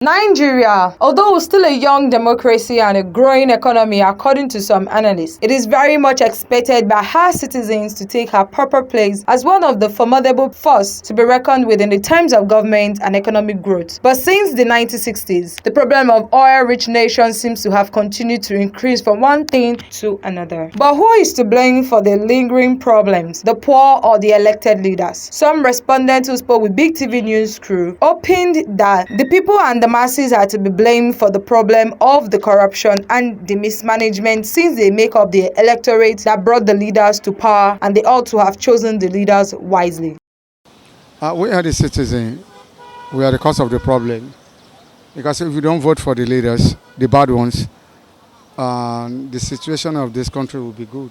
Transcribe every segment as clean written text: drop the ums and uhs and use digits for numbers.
Nigeria, although still a young democracy and a growing economy according to some analysts, it is very much expected by her citizens to take her proper place as one of the formidable force to be reckoned with in the terms of government and economic growth. But since the 1960s, the problem of oil-rich nations seems to have continued to increase from one thing to another. But who is to blame for the lingering problems, the poor or the elected leaders? Some respondents who spoke with Big TV News crew opined that the people and the masses are to be blamed for the problem of the corruption and the mismanagement, since they make up the electorate that brought the leaders to power, and they ought to have chosen the leaders wisely. We are the citizens. We are the cause of the problem. Because if we don't vote for the leaders, the bad ones, the situation of this country will be good.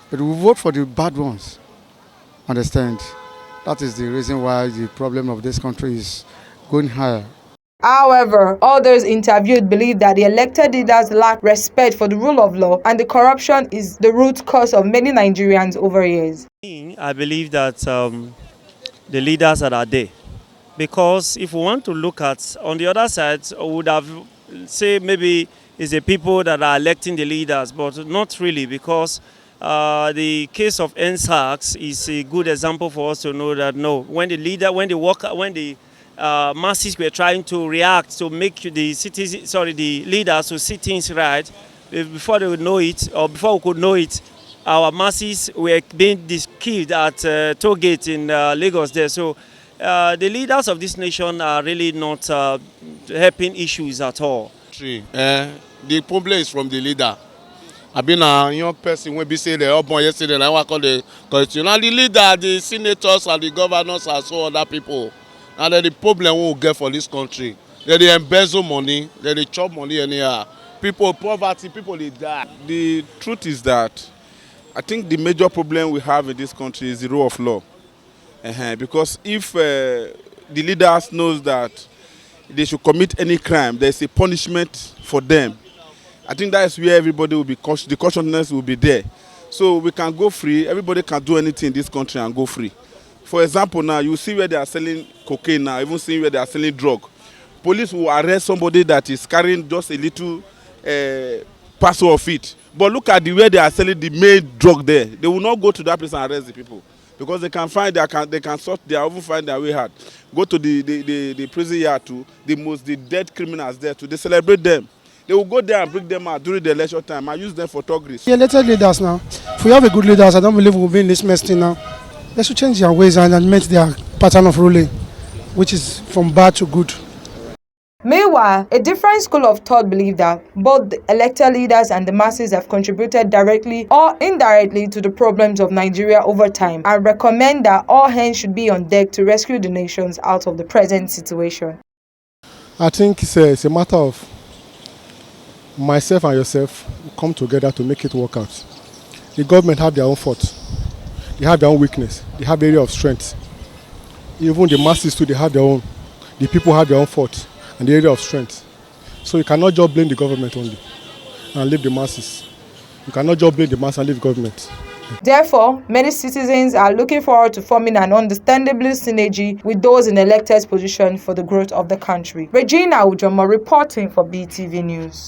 But we vote for the bad ones. Understand? That is the reason why the problem of this country is going higher. However, others interviewed believe that the elected leaders lack respect for the rule of law, and the corruption is the root cause of many Nigerians over years. I believe that the leaders that are there, because if we want to look at on the other side, we would have say maybe it's the people that are electing the leaders, but not really, because the case of NSACs is a good example for us to know that no, when the masses were trying to react to make the leaders to see things right, before they would know it, or before we could know it, our masses were being killed at toll gate in Lagos there. So the leaders of this nation are really not helping issues at all. The problem is from the leader. I've been a young person when we say the up yesterday, and I call the constitution. And the leader, the senators, and the governors, and so other people. And then the problem we will get for this country, they embezzle money, they chop money anyhow. People, poverty, people they die. The truth is that I think the major problem we have in this country is the rule of law. Because if the leaders knows that they should commit any crime, there's a punishment for them. I think that is where everybody will be the consciousness will be there. So we can go free, everybody can do anything in this country and go free. For example, now you see where they are selling cocaine now, even see where they are selling drug. Police will arrest somebody that is carrying just a little parcel of it. But look at the way they are selling the main drug there. They will not go to that place and arrest the people, because they can find they can sort, they even find their way hard. Go to the prison yard to the dead criminals there to they celebrate them. They will go there and bring them out during the election time and use them for thuggery. The elected leaders now, if we have a good leaders, I don't believe we'll be in this mess thing now. They should change their ways and admit their pattern of ruling, which is from bad to good. Meanwhile, a different school of thought believe that both the elected leaders and the masses have contributed directly or indirectly to the problems of Nigeria over time, and recommend that all hands should be on deck to rescue the nations out of the present situation. I think it's a matter of myself and yourself come together to make it work out. The government have their own fault. They have their own weakness. They have area of strength. Even the masses too, they have their own. The people have their own fault and the area of strength. So you cannot just blame the government only and leave the masses. You cannot just blame the masses and leave the government. Therefore, many citizens are looking forward to forming an understandable synergy with those in elected positions for the growth of the country. Regina Ujomo reporting for BTV News.